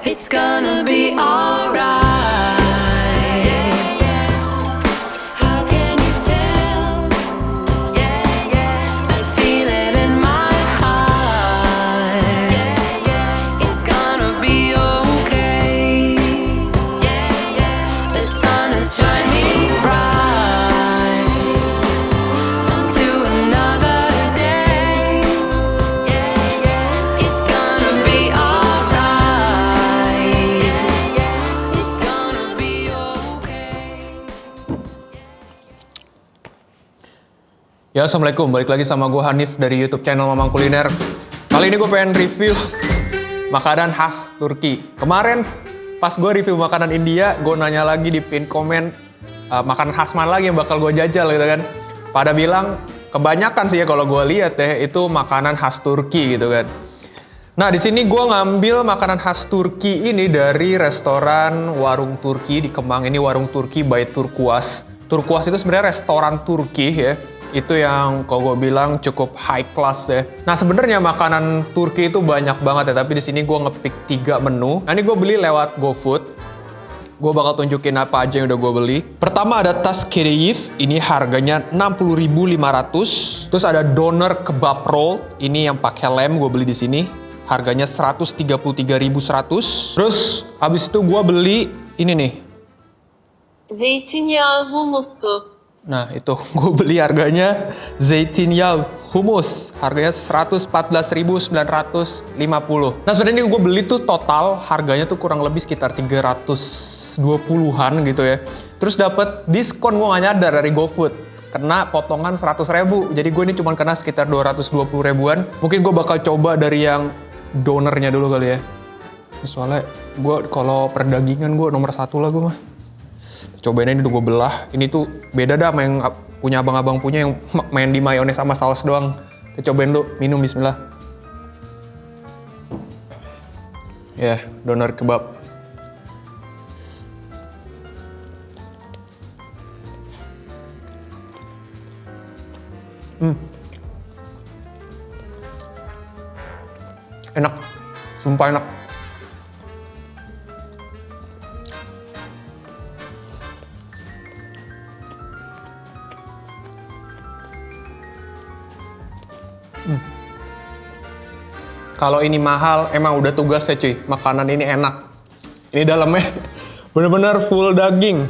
It's gonna be alright. How can you tell? I feel it in my heart. It's gonna be okay. The sun is shining bright to another day. It's gonna be alright. It's gonna be okay. Ya, assalamualaikum. Balik lagi sama gue Hanif dari YouTube channel Mamang Kuliner. Kali ini gue pengen review makanan khas Turki. Kemarin pas gue review makanan India, gue nanya lagi di pin komen makanan khas mana lagi yang bakal gue jajal gitu kan. Pada bilang kebanyakan sih ya kalau gue lihat ya itu makanan khas Turki gitu kan. Nah di sini gue ngambil makanan khas Turki ini dari restoran Warung Turki di Kemang. Ini Warung Turki by Turkuaz. Turkuaz itu sebenarnya restoran Turki ya. Itu yang kalau gue bilang cukup high class ya. Nah sebenarnya makanan Turki itu banyak banget ya. Tapi di sini gue ngepick 3 menu. Nah ini gue beli lewat GoFood. Gue bakal tunjukin apa aja yang udah gue beli. Pertama ada tas kedeyif. Ini harganya 60.500. Terus ada doner kebab roll. Ini yang pakai lem gue beli di sini. Harganya 133.100. Terus habis itu gue beli ini nih. Zeytinyağlı humusu. Nah itu gue beli harganya zeytinyağlı humus. Harganya 114.950. Nah sebenarnya ini gue beli tuh total harganya tuh kurang lebih sekitar 320-an gitu ya. Terus dapat diskon gue gak nyadar dari GoFood. Kena potongan 100.000. Jadi gue ini cuma kena sekitar 220 ribuan. Mungkin gue bakal coba dari yang donernya dulu kali ya. Soalnya gue kalau perdagingan gue nomor 1 lah gue mah. Cobain ini udah gue belah. Ini tuh beda dah sama yang punya abang-abang punya yang main di mayones sama saus doang. Kita cobain dulu, minum bismillah. Ya, doner kebab. Enak, sumpah enak. Kalau ini mahal, emang udah tugasnya cuy. Makanan ini enak. Ini dalamnya bener-bener full daging.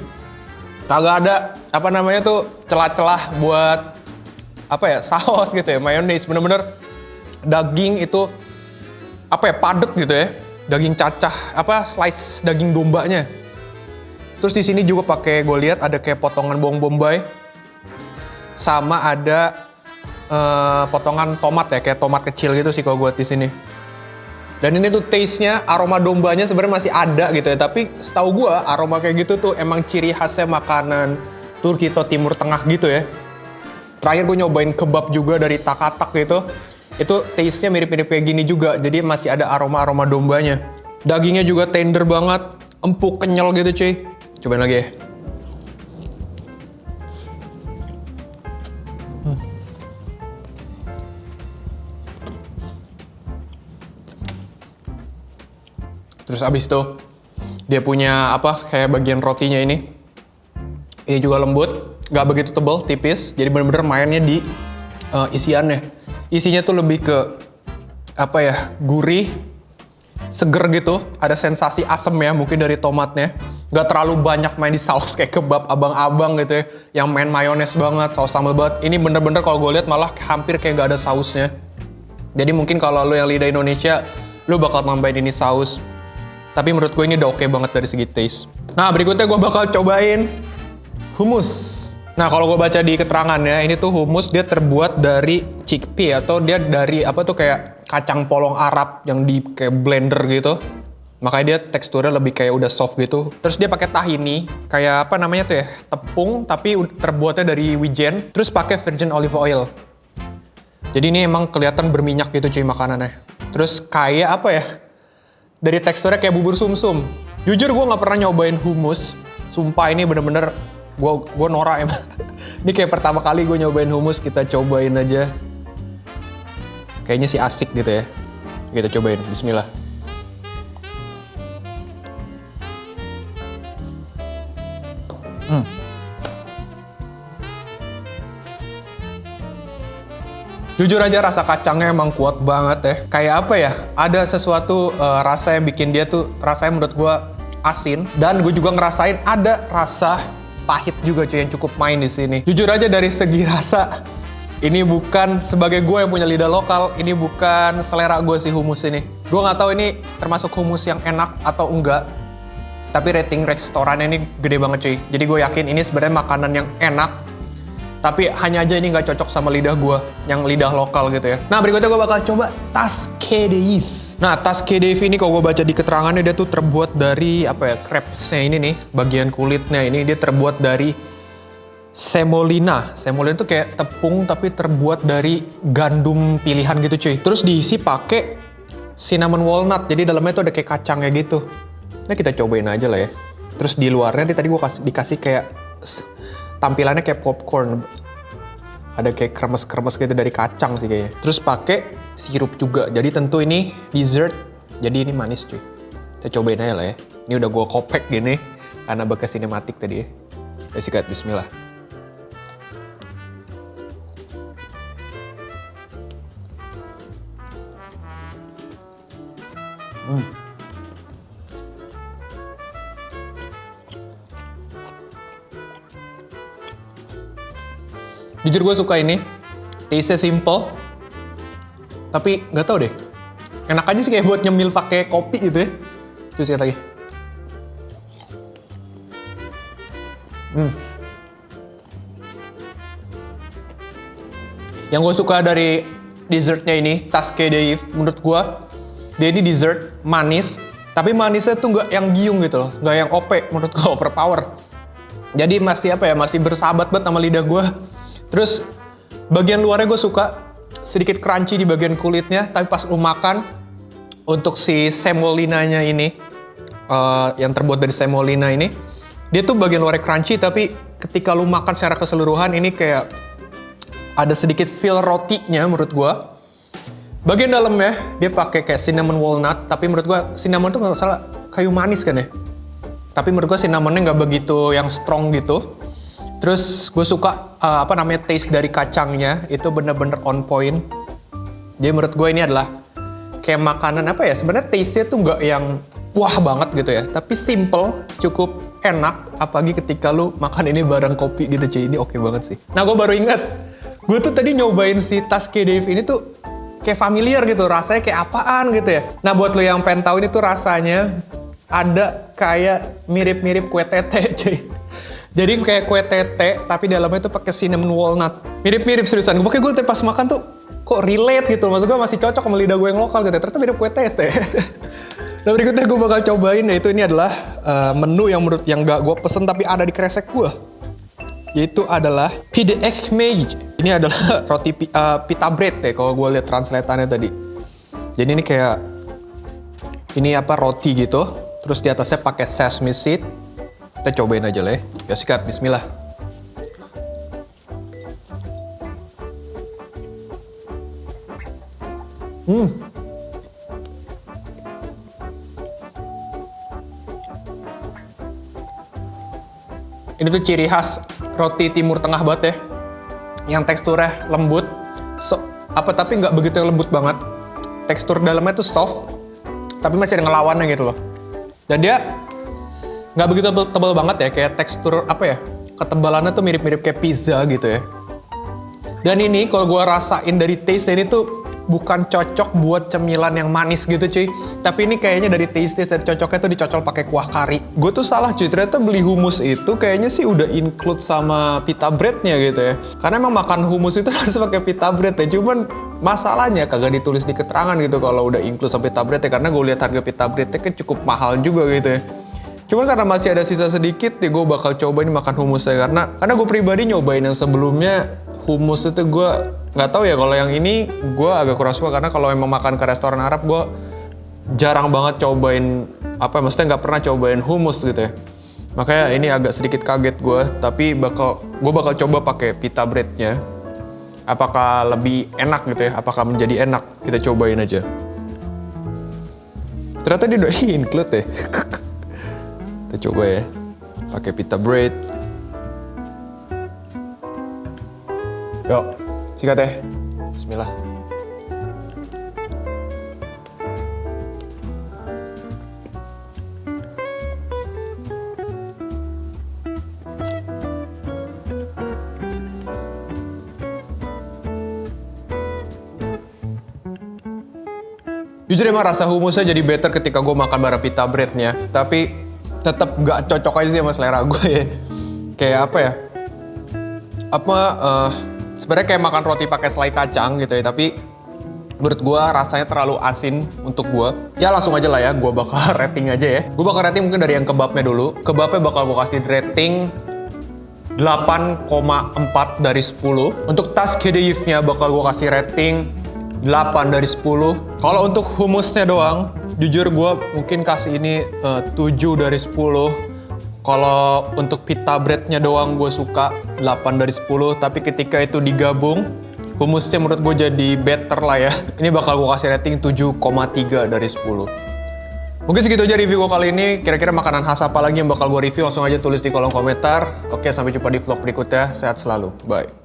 Kagak ada apa namanya tuh celah-celah buat apa ya saus gitu ya, mayones. Bener-bener daging itu apa ya padet gitu ya. Daging cacah, apa slice daging dombanya. Terus di sini juga pakai gue lihat ada kayak potongan bawang bombay, sama ada potongan tomat ya, kayak tomat kecil gitu sih kalau gue di sini. Dan ini tuh taste-nya, aroma dombanya sebenarnya masih ada gitu ya. Tapi setahu gue aroma kayak gitu tuh emang ciri khasnya makanan Turki atau Timur Tengah gitu ya. Terakhir gue nyobain kebab juga dari Takatak gitu. Itu taste-nya mirip-mirip kayak gini juga. Jadi masih ada aroma-aroma dombanya. Dagingnya juga tender banget, empuk, kenyal gitu cuy. Cobain lagi ya. Terus abis itu dia punya apa kayak bagian rotinya ini. Ini juga lembut, gak begitu tebal, tipis. Jadi bener-bener mainnya di isiannya. Isinya tuh lebih ke apa ya, gurih, seger gitu. Ada sensasi asem ya mungkin dari tomatnya. Gak terlalu banyak main di saus kayak kebab abang-abang gitu ya. Yang main mayones banget, saus sambal banget. Ini bener-bener kalau gue lihat malah hampir kayak gak ada sausnya. Jadi mungkin kalau lo yang lidah Indonesia, lo bakal nambahin ini saus. Tapi menurut gue ini udah oke banget dari segi taste. Nah berikutnya gue bakal cobain hummus. Nah kalau gue baca di keterangannya, ini tuh hummus dia terbuat dari chickpea atau dia dari apa tuh kayak kacang polong Arab yang di kayak blender gitu. Makanya dia teksturnya lebih kayak udah soft gitu. Terus dia pakai tahini, kayak apa namanya tuh ya, tepung tapi terbuatnya dari wijen. Terus pakai virgin olive oil. Jadi ini emang kelihatan berminyak gitu cuy makanannya. Terus kayak apa ya? Dari teksturnya kayak bubur sumsum. Jujur gue nggak pernah nyobain hummus. Sumpah ini bener-bener gue norak emang. Ini kayak pertama kali gue nyobain hummus. Kita cobain aja. Kayaknya sih asik gitu ya. Kita cobain. Bismillah. Jujur aja rasa kacangnya emang kuat banget ya. Kayak apa ya? Ada sesuatu rasa yang bikin dia tuh rasanya menurut gue asin. Dan gue juga ngerasain ada rasa pahit juga cuy yang cukup main di sini. Jujur aja dari segi rasa, ini bukan sebagai gue yang punya lidah lokal, ini bukan selera gue sih humus ini. Gue nggak tahu ini termasuk humus yang enak atau enggak. Tapi rating restorannya ini gede banget cuy. Jadi gue yakin ini sebenarnya makanan yang enak. Tapi hanya aja ini nggak cocok sama lidah gue, yang lidah lokal gitu ya. Nah berikutnya gue bakal coba tas Kedeif. Nah tas Kedeif ini kalau gue baca di keterangannya dia tuh terbuat dari apa ya, crepes-nya ini nih, bagian kulitnya ini dia terbuat dari semolina. Semolina itu kayak tepung tapi terbuat dari gandum pilihan gitu cuy. Terus diisi pakai cinnamon walnut, jadi dalamnya tuh ada kayak kacangnya gitu. Nah kita cobain aja lah ya. Terus di luarnya tadi gue dikasih kayak tampilannya kayak popcorn. Ada kayak kremes-kremes gitu dari kacang sih kayaknya. Terus pakai sirup juga. Jadi tentu ini dessert. Jadi ini manis cuy. Kita cobain aja lah ya. Ini udah gue kopek gini karena bekas sinematik tadi ya. Ya sikat, bismillah. Jujur gue suka ini, taste-nya simple, tapi nggak tahu deh, enak aja sih kayak buat nyemil pakai kopi gitu ya. Terus lihat lagi. Yang gue suka dari dessertnya ini, tas Kedeif, menurut gue dia ini dessert manis, tapi manisnya tuh nggak yang giung gitu loh, nggak yang OP, menurut gue overpower. Jadi masih apa ya, masih bersahabat banget sama lidah gue. Terus bagian luarnya gue suka sedikit crunchy di bagian kulitnya, tapi pas lu makan untuk si semolinanya ini, yang terbuat dari semolina ini, dia tuh bagian luarnya crunchy, tapi ketika lu makan secara keseluruhan ini kayak ada sedikit feel rotinya menurut gue. Bagian dalamnya dia pakai kayak cinnamon walnut, tapi menurut gue cinnamon tuh nggak salah kayu manis kan ya. Tapi menurut gue cinnamonnya nggak begitu yang strong gitu. Terus gue suka taste dari kacangnya itu bener-bener on point. Jadi menurut gue ini adalah kayak makanan apa ya, sebenarnya taste-nya tuh nggak yang wah banget gitu ya, tapi simple, cukup enak, apalagi ketika lu makan ini bareng kopi gitu cuy, ini oke banget sih. Nah gue baru inget, gue tuh tadi nyobain si tas Kedeif ini tuh kayak familiar gitu, rasanya kayak apaan gitu ya. Nah buat lo yang pengen tahu ini tuh rasanya ada kayak mirip-mirip kue tete cuy. Jadi kayak kue tete, tapi dalamnya tuh pakai cinnamon walnut. Mirip-mirip seriusan. Pokoknya gue pas makan tuh kok relate gitu. Maksud gue masih cocok sama lidah gue yang lokal gitu. Ternyata mirip kue tete. Dan berikutnya gue bakal cobain, yaitu ini adalah menu yang gak gue pesen tapi ada di kresek gue. Yaitu adalah pide ekmeij. Ini adalah roti pita bread ya kalau gue lihat translatannya tadi. Jadi ini kayak ini apa, roti gitu. Terus di atasnya pakai sesame seed. Kita cobain aja lah ya. Ya sikat, bismillah. Ini tuh ciri khas roti Timur Tengah banget ya. Yang teksturnya lembut. Tapi nggak begitu yang lembut banget. Tekstur dalamnya tuh soft. Tapi masih ada ngelawannya gitu loh. Dan dia nggak begitu tebal banget ya, kayak tekstur apa ya, ketebalannya tuh mirip-mirip kayak pizza gitu ya. Dan ini kalau gue rasain dari taste ini tuh bukan cocok buat cemilan yang manis gitu cuy, tapi ini kayaknya dari taste cocoknya tuh dicocol pakai kuah kari. Gue tuh salah cuy, ternyata beli hummus itu kayaknya sih udah include sama pita breadnya gitu ya. Karena emang makan hummus itu harus pakai pita bread ya, cuman masalahnya kagak ditulis di keterangan gitu kalau udah include sama pita bread ya, karena gue lihat harga pita breadnya kan cukup mahal juga gitu ya. Cuman karena masih ada sisa sedikit ya gue bakal coba ini makan hummusnya, karena gue pribadi nyobain yang sebelumnya hummus itu gue nggak tahu ya, kalau yang ini gue agak kurang suka karena kalau emang makan ke restoran Arab gue jarang banget cobain maksudnya nggak pernah cobain hummus gitu ya. Makanya ini agak sedikit kaget gue, tapi gue bakal coba pakai pita breadnya. Apakah lebih enak gitu ya? Apakah menjadi enak? Kita cobain aja. Ternyata dia udah include ya. Kita coba ya, pakai pita bread. Yuk, sikat ya. Bismillah. Jujur emang rasa humusnya jadi better ketika gue makan bareng pita breadnya. Tapi tetap gak cocok aja sih sama selera gue ya. Kayak apa ya? Sebenarnya kayak makan roti pakai selai kacang gitu ya. Tapi menurut gue rasanya terlalu asin untuk gue. Ya langsung aja lah ya, gue bakal rating aja ya. Gue bakal rating mungkin dari yang kebabnya dulu. Kebabnya bakal gue kasih rating 8,4 dari 10. Untuk tas kediyifnya bakal gue kasih rating 8 dari 10. Kalau untuk humusnya doang, jujur gue mungkin kasih ini 7 dari 10. Kalau untuk pita breadnya doang gue suka 8 dari 10. Tapi ketika itu digabung, humusnya menurut gue jadi better lah ya. Ini bakal gue kasih rating 7,3 dari 10. Mungkin segitu aja review gue kali ini. Kira-kira makanan khas apa lagi yang bakal gue review? Langsung aja tulis di kolom komentar. Oke, sampai jumpa di vlog berikutnya. Sehat selalu. Bye.